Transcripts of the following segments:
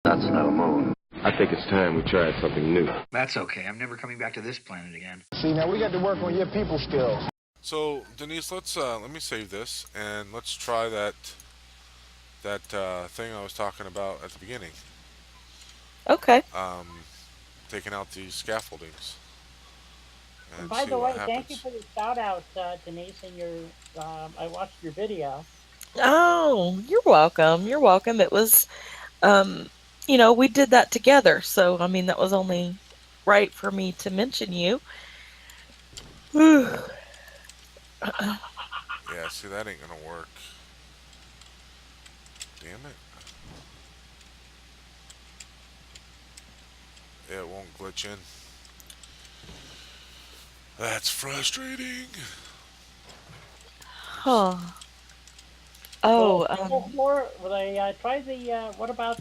That's not a moon. I think it's time we tried something new. That's okay. I'm never coming back to this planet again. See, now we got to work on your people skills. So Denise, let's let me save this and let's try that thing I was talking about at the beginning. Okay. Um, Taking out these scaffoldings And and by see the what way, thank you happens. for the shout out, Denise, and your. I watched your video. Oh, you're welcome. You're welcome. It was, um, we did that together. So, I mean, that was only right for me to mention you. Yeah, see that ain't gonna work. Damn it! It won't glitch in. That's frustrating. Huh. So, Oh, single floor. Will I try the? What about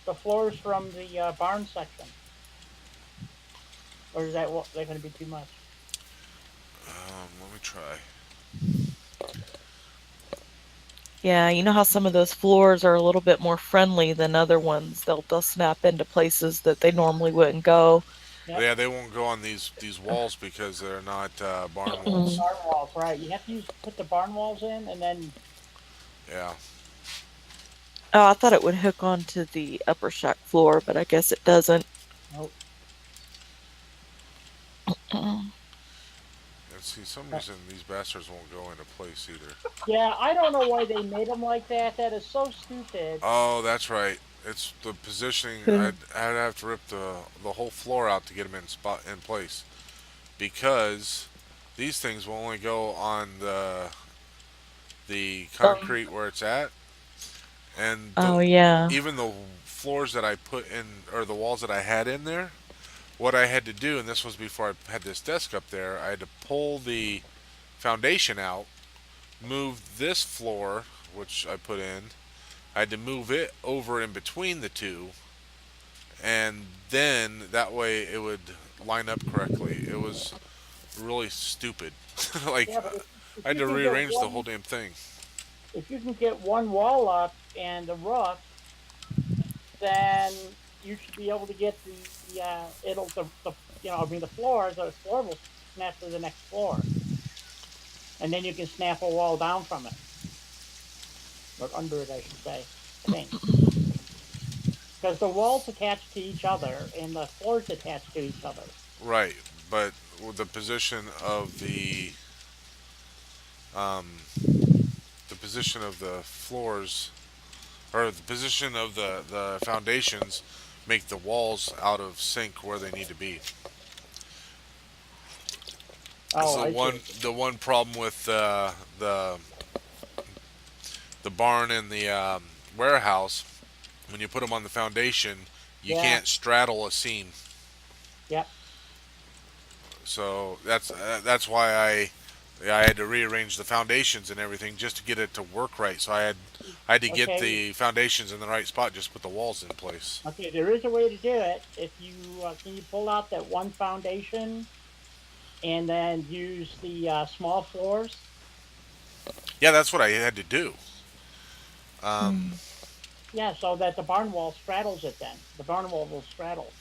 the floors from the barn section? Or is that going to be too much? Let me try. yeah. You know how some of those floors are a little bit more friendly than other ones. They'll snap into places that they normally wouldn't go. Yep. Yeah, they won't go on these walls because they're not barn walls. Mm. Barn walls, right? You have to put the barn walls in, and then. Yeah. Oh, I thought it would hook onto the upper shack floor, but I guess it doesn't. Nope. And see, some reason these bastards won't go into place either. Yeah, I don't know why they made them like that. That is so stupid. Oh, that's right. It's the positioning. I'd have to rip the whole floor out to get them in place because these things will only go on the concrete where it's at, and Oh, yeah. even the floors that I put in or the walls that I had in there. What I had to do, and this was before I had this desk up there, I had to pull the foundation out, move this floor, which I put in. I had to move it over in between the two, and then that way it would line up correctly. It was really stupid. Like Yeah, but I if had you to can get rearrange the whole one, damn thing. if you can get one wall up and the roof, then you should be able to get it'll the I mean the floor will snap to the next floor, and then you can snap a wall down from it or under it, I should say. I think because the walls attach to each other and the floors attach to each other. Right, but with um, the position of the floors or the position of the foundations make the walls out of sync where they need to be. This is Oh, I see. the one problem with the barn and the warehouse. When you put them on the foundation, you Yeah. can't straddle a seam. Yep. So that's why I had to rearrange the foundations and everything just to get it to work right. So I had to get Okay. the foundations in the right spot, just put the walls in place. Okay. There is a way to do it. If you can you pull out that one foundation and then use the small floors. Yeah, that's what I had to do. Um, Yeah, so that the barn wall straddles it. Then the barn wall will straddle.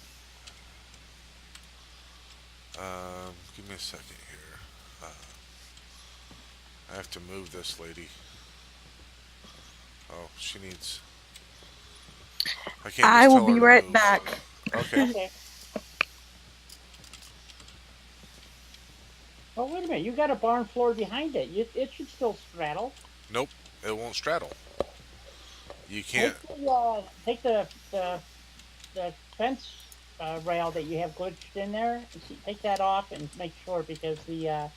Give me a second here. I have to move this lady. Oh, she needs. I can't I just will tell her be to right move. back. Okay. Okay. Oh, wait a minute. You got a barn floor behind it. It should still straddle. Nope, it won't straddle. You can't. Take the fence rail that you have glitched in there. And take that off and make sure because the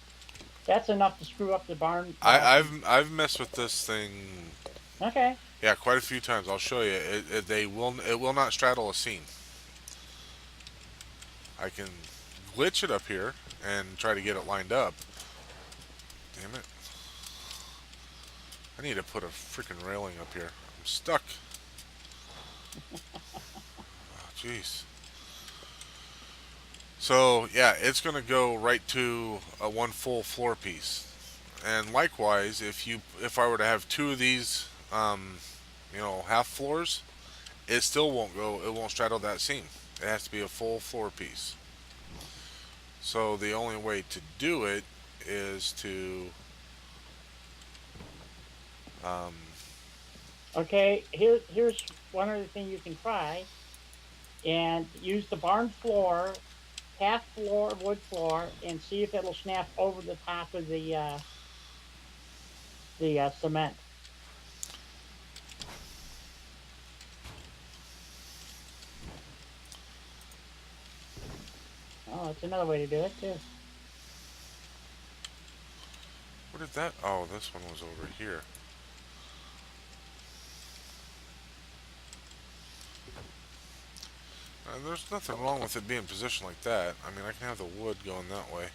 that's enough to screw up the barn. I've messed with this thing. Okay. Yeah, quite a few times. I'll show you. It will not straddle a seam. I can glitch it up here and try to get it lined up. Damn it! I need to put a freaking railing up here. I'm stuck. Oh, jeez. So yeah, it's gonna go right to one full floor piece. And likewise, if I were to have two of these half floors, it still won't go. It won't straddle that seam. It has to be a full floor piece. So the only way to do it is to um, Okay, here's one other thing you can try, and use the barn floor, half floor wood floor, and see if it'll snap over the top of the cement. Oh, it's another way to do it too. where did that? Oh, this one was over here. There's nothing wrong with it being positioned like that. I mean, I can have the wood going that way.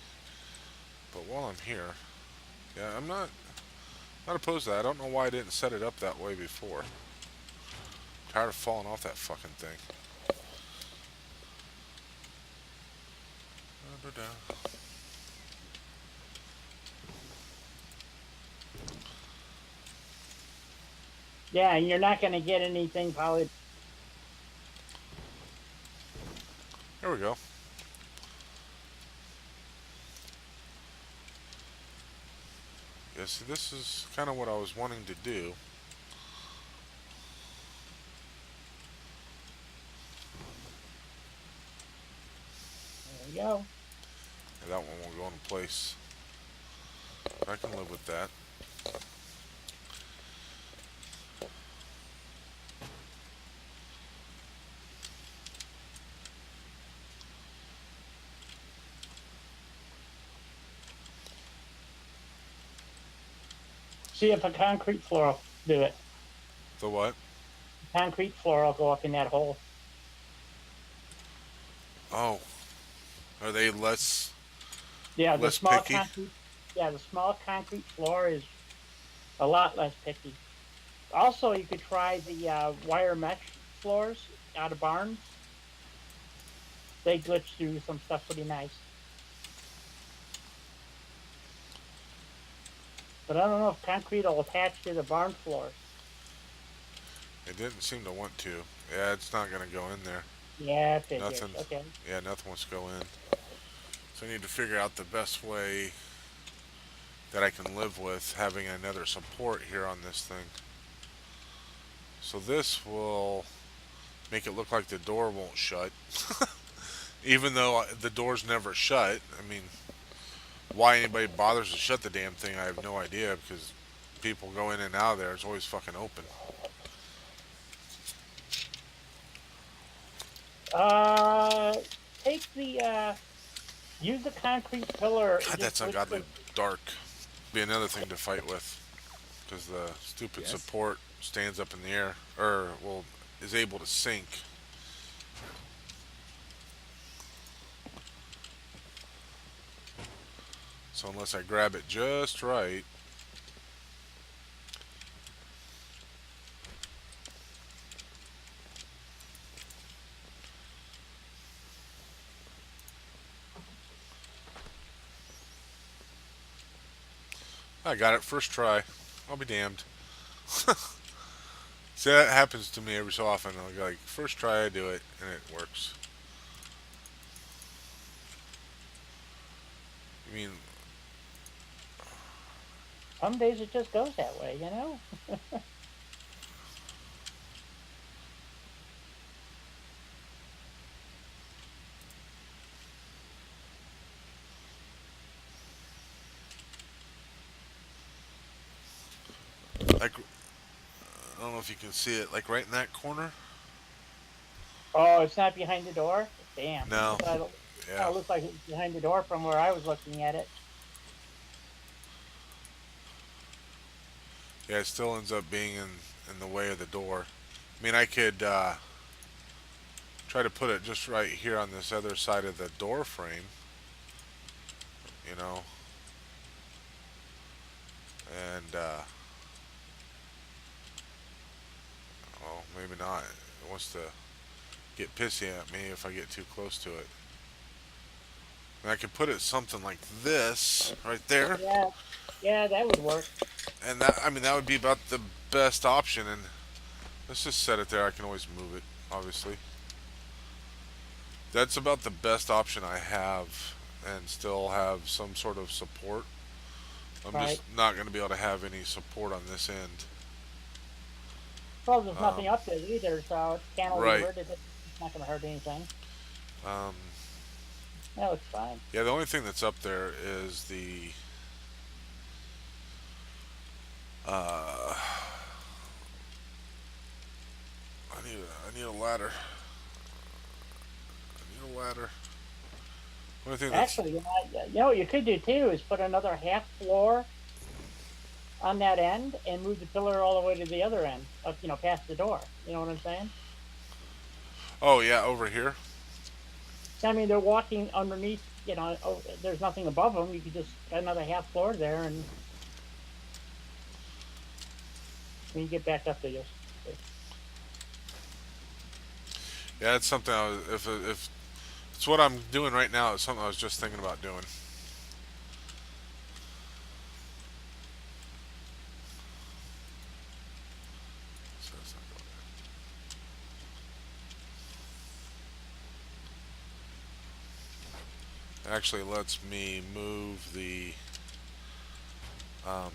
But while I'm here, yeah, I'm not opposed to that. I don't know why I didn't set it up that way before. Tired of falling off that fucking thing. Da-da-da. Yeah, and you're not going to get anything probably. There we go. Yeah, see, this is kind of what I was wanting to do. There you go. Yeah, that one won't go into place. I can live with that. See if a concrete floor will do it. The what? Concrete floor will go up in that hole. Oh, are they less Yeah, the less small picky? concrete. Yeah, the small concrete floor is a lot less picky. Also, you could try the wire mesh floors out of barns. They glitch through some stuff pretty nice. But I don't know if concrete will attach to the barn floors. It didn't seem to want to. Yeah, it's not gonna go in there. Yeah, it figures. Nothing. Okay. Yeah, nothing wants to go in. So I need to figure out the best way that I can live with having another support here on this thing. So this will make it look like the door won't shut. Even though the door's never shut. I mean, why anybody bothers to shut the damn thing, I have no idea, because people go in and out of there. It's always fucking open. Uh, take the use the concrete pillar. God, that's ungodly dark. Be another thing to fight with, because the stupid support stands up in the air, or well, is able to sink. So unless I grab it just right, I got it first try. I'll be damned. See, that happens to me every so often. I'll go like, first try I do it, and it works. I mean, Some days it just goes that way, you know. like, I don't know if you can see it, like right in that corner. Oh, it's not behind the door. Damn. No. It looks like it's behind the door from where I was looking at it. Yeah, it still ends up being in the way of the door. I mean, I could try to put it just right here on this other side of the door frame, you know, and well, maybe not. It wants to get pissy at me if I get too close to it. And I could put it something like this right there, Yeah, yeah, that would work. And that, I mean, that would be about the best option. And let's just set it there. I can always move it, obviously. That's about the best option I have, and still have some sort of support. I'm Right. just not going to be able to have any support on this end. Well, there's Um, nothing up there either, so it's right. cantilevered. It's not going to hurt anything. Um, That looks fine. yeah, the only thing that's up there is the. Uh, I need a ladder. I need a ladder. Only thing that's. Actually, what you could do too is put another half floor on that end and move the pillar all the way to the other end, up, past the door. You know what I'm saying? Oh yeah, over here. So, I mean, they're walking underneath. There's nothing above them. You could just got another half floor there, and when you get back up there, you'll. Yeah, it's something. If it's what I'm doing right now, it's something I was just thinking about doing. So it's not going. Actually lets me move the. Um,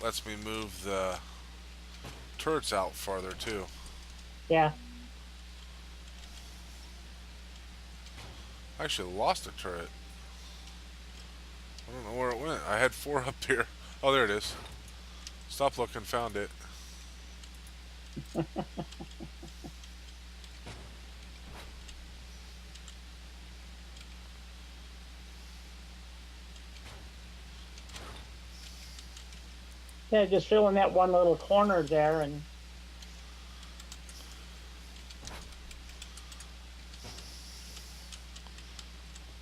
lets me move the turrets out farther too. Yeah. I actually lost a turret. I don't know where it went. I had 4 up here. Oh, there it is. Stop looking, found it. Yeah, just fill in that one little corner there, and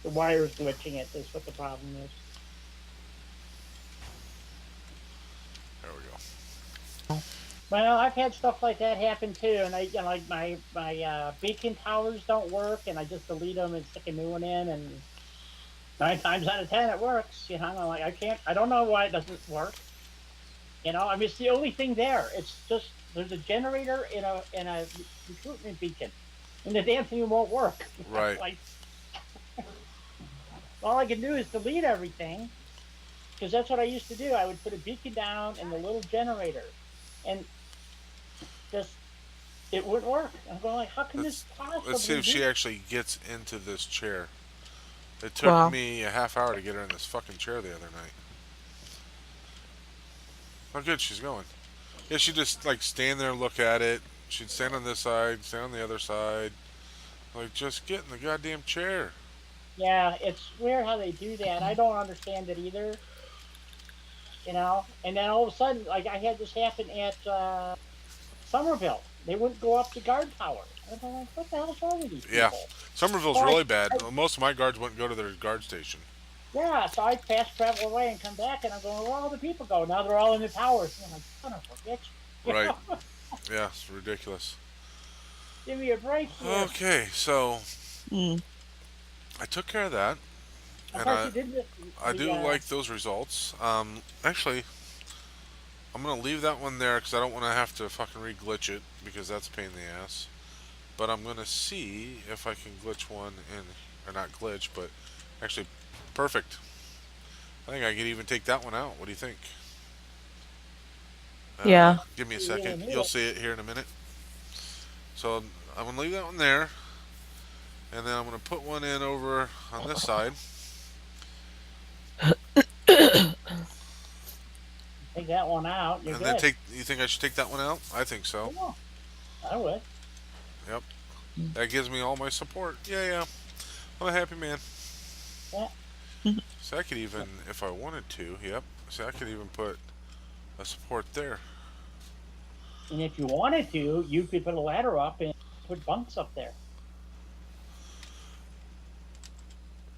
the wire's glitching it. Is what the problem is. There we go. Well, I've had stuff like that happen too, and like my beacon towers don't work, and I just delete them and stick a new one in, and 9 times out of 10 it works. I'm like, I don't know why it doesn't work. I mean, it's the only thing there. It's just there's a generator in a recruitment beacon, and the damn thing won't work. Right. Like, all I can do is delete everything, because that's what I used to do. I would put a beacon down and the little generator, and just it wouldn't work. I'm going like, how can this possibly? Let's see if she be? actually gets into this chair. It took Wow. me a half hour to get her in this fucking chair the other night. How good she's going. Yeah, she'd just like stand there and look at it. She'd stand on this side, stand on the other side. Like, just get in the goddamn chair. Yeah, it's weird how they do that. I don't understand it either. And then all of a sudden, like I had this happen at Somerville. They wouldn't go up the guard tower. I'm like, what the hell's wrong with these Yeah. people? Somerville's So really bad. Most of my guards wouldn't go to their guard station. Yeah, so I fast travel away and come back, and I'm going, where all the people go? Now they're all in the towers. And I'm like, son of a bitch. Right. Yeah, it's ridiculous. Give me a break here. Okay, so Mm. I took care of that. I And thought you did this. I do like those results. Actually, I'm going to leave that one there because I don't want to have to fucking re-glitch it because that's a pain in the ass. But I'm going to see if I can glitch one in, or not glitch, but actually perfect. I think I could even take that one out. What do you think? Yeah. Give me a Yeah, second. yeah. You'll see it here in a minute. So I'm going to leave that one there. And then I'm going to put one in over on this side. Take that one out. You're And good. then you think I should take that one out? I think so. Yeah, I would. Yep. That gives me all my support. Yeah. I'm a happy man. Yeah. So I could even, if I wanted to, yep. So I could even put a support there. And if you wanted to, you could put a ladder up and put bunks up there.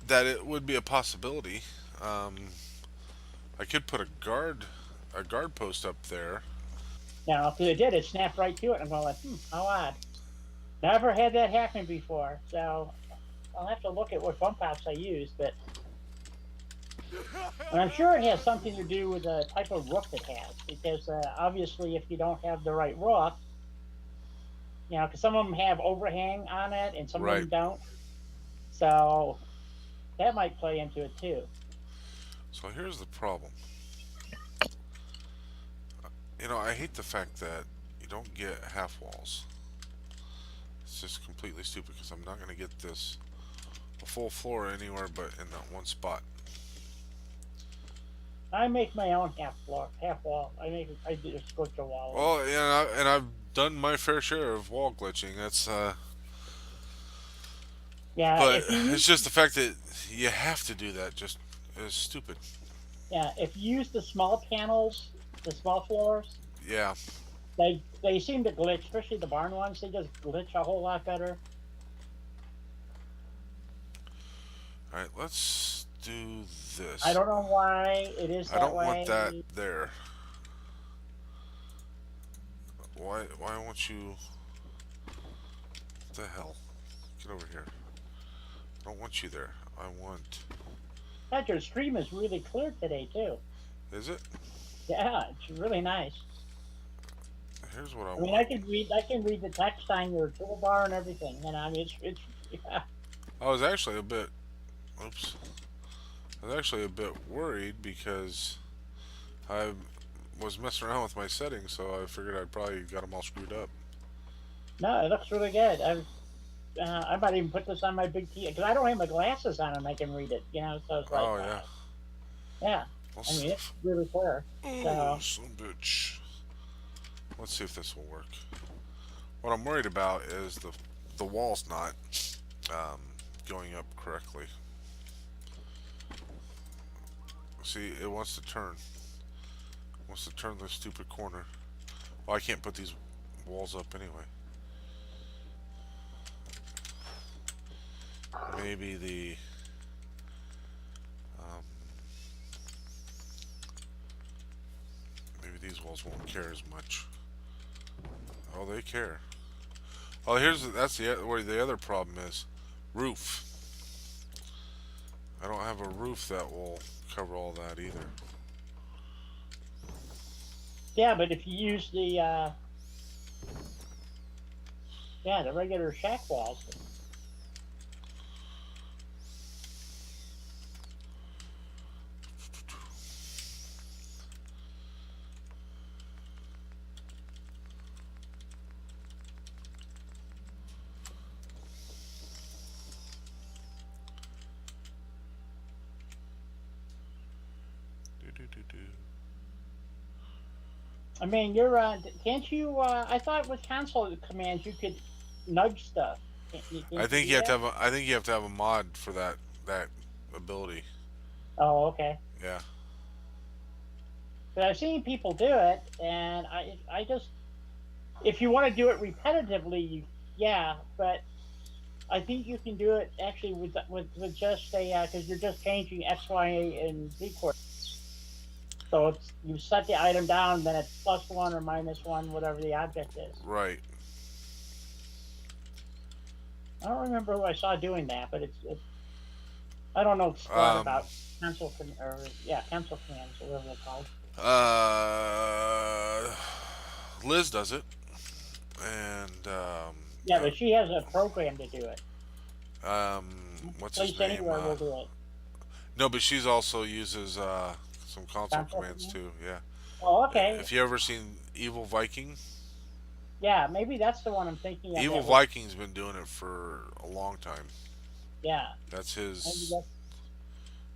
That it would be a possibility. I could put a guard post up there. Now, if it did, it snapped right to it. I'm going like, how odd. Never had that happen before, so I'll have to look at what bump outs I use, but And I'm sure it has something to do with the type of roof it has, because obviously, if you don't have the right roof, because some of them have overhang on it and some of Right. them don't. So that might play into it too. So here's the problem. I hate the fact that you don't get half walls. It's just completely stupid because I'm not going to get this a full floor anywhere but in that one spot. I make my own half wall. I just glitch a wall in. Well, yeah, and I've done my fair share of wall glitching. Yeah, But it's just the fact that you have to do that just is stupid. if you use the small panels, the small floors, Yeah. they seem to glitch, especially the barn ones. They just glitch a whole lot better. All right, let's do this. I don't know why it is I that don't way. want that there. Why won't you? What the hell? Get over here. I don't want you there. I want. God, your stream is really clear today too. Is it? Yeah, it's really nice. Here's what I I want. mean, I can read the text on your toolbar and everything. I mean, it's yeah. I was actually a bit. Oops. I was actually a bit worried because I was messing around with my settings, so I figured I'd probably got them all screwed up. No, it looks really good. I might even put this on my big TV because I don't have my glasses on and I can read it. So it's like, Oh yeah. yeah. Well, I mean, it's really clear. oh, son of a bitch. Let's see if this will work. What I'm worried about is the wall's not going up correctly. See, it wants to turn. It wants to turn this stupid corner. Well, I can't put these walls up anyway. Maybe um, maybe these walls won't care as much. Oh, they care. Oh, that's where the other problem is. Roof. I don't have a roof that will cover all that either. Yeah, but if you use the the regular shack walls. I mean, can't you? I thought with console commands you could nudge stuff. Can I think do you have to that? have I think you have to have a mod for that ability. Oh, okay. Yeah. But I've seen people do it, and I just, if you want to do it repetitively, yeah. But I think you can do it actually with just a because you're just changing X, Y, and Z coordinates. So you set the item down, then it's +1 or -1, whatever the object is. Right. I don't remember who I saw doing that, but it's I don't know a lot about console commands or whatever they're called. Uh, Liz does it, and Yeah, but she has a program to do it. what's his Place name? Anywhere will do it. No, but she's also uses some console Console commands command? too. Yeah. Oh, okay. If you ever seen Evil Viking, Yeah, maybe that's the one I'm thinking of. Evil Viking's been doing it for a long time. Yeah. That's Maybe his that's,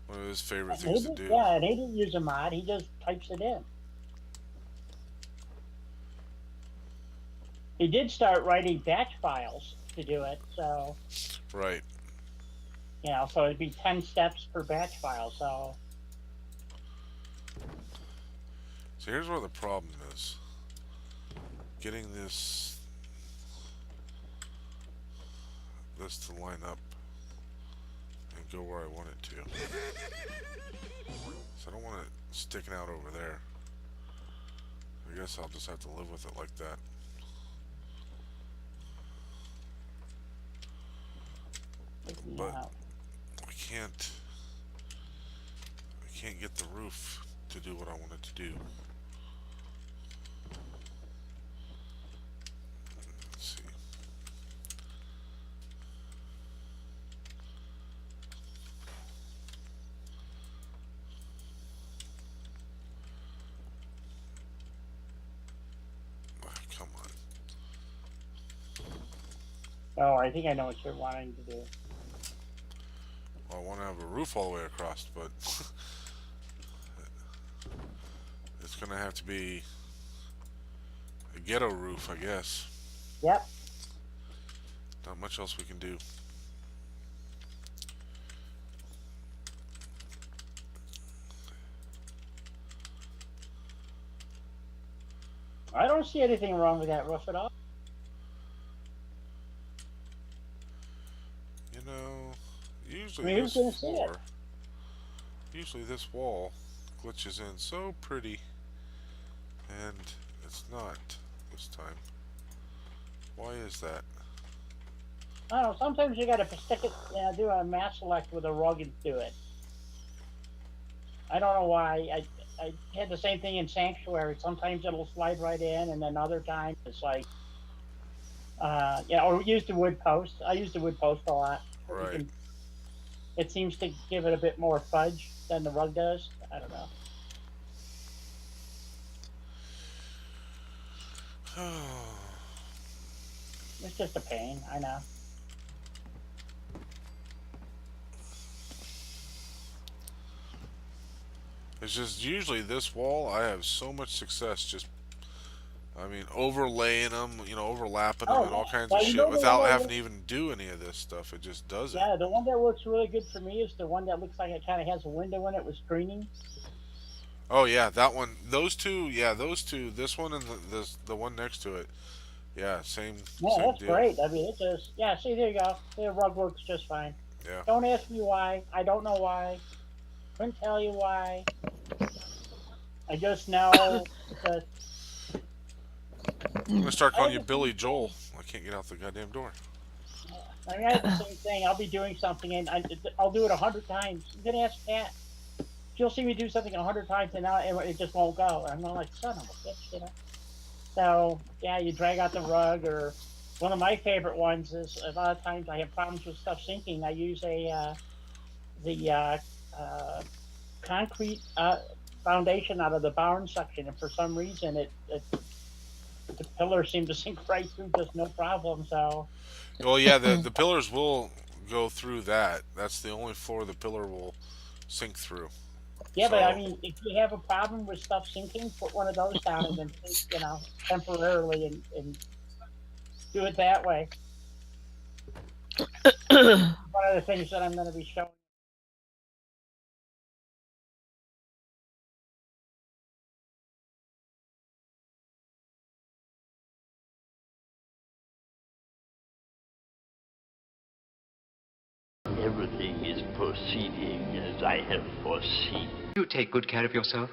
one of his favorite things to do. yeah, and he didn't use a mod. He just types it in. He did start writing batch files to do it, so Right. so it'd be 10 steps per batch file. So here's where the problem is. Getting this to line up and go where I want it to. So I don't want it sticking out over there. I guess I'll just have to live with it like that. But I can't get the roof to do what I want it to do. Let's see. Ah, come on. Oh, I think I know what you're wanting to do. Well, I want to have a roof all the way across, but it's going to have to be a ghetto roof, I guess. Yep. Not much else we can do. I don't see anything wrong with that roof at all. You know, I usually mean, who's this gonna see it? floor, usually this wall glitches in so pretty, and it's not this time. Why is that? I don't know. Sometimes you gotta stick it, do a mass select with a rug and do it. I don't know why. I had the same thing in Sanctuary. Sometimes it'll slide right in, and then other times it's like, or use the wood post. I use the wood post a lot. Right. It seems to give it a bit more fudge than the rug does. I don't know. It's just a pain. I know. It's just usually this wall, I have so much success just, I mean, overlaying them, you know, overlapping them and all kinds of Well, you shit know the one without that having to looks, even do any of this stuff. It just does it. yeah, the one that works really good for me is the one that looks like it kind of has a window in it with screening. Oh yeah, that one. Those two. Yeah, those two. This one and the one next to it. Yeah, Yeah, same that's deal. great. I mean, it just, yeah, see, there you go. The rug works just fine. Yeah. Don't ask me why. I don't know why. Couldn't tell you why. I just know that. I'm gonna start I calling have you the same Billy Joel. thing. I can't get out the goddamn door. I mean, I have the same thing. I'll be doing something and I'll do it 100 times. You can ask Kat. She'll see me do something 100 times and now it just won't go. I'm not like, son of a bitch, you know? So, yeah, you drag out the rug, or one of my favorite ones is a lot of times I have problems with stuff sinking. I use the concrete foundation out of the barn section, and for some reason the pillars seem to sink right through just no problem. So, Well, yeah, the pillars will go through that. That's the only floor the pillar will sink through. yeah, but I So, mean, if you have a problem with stuff sinking, put one of those down and then, temporarily and do it that way. One of the things that I'm going to be showing. Everything is proceeding as I have foreseen. You take good care of yourself.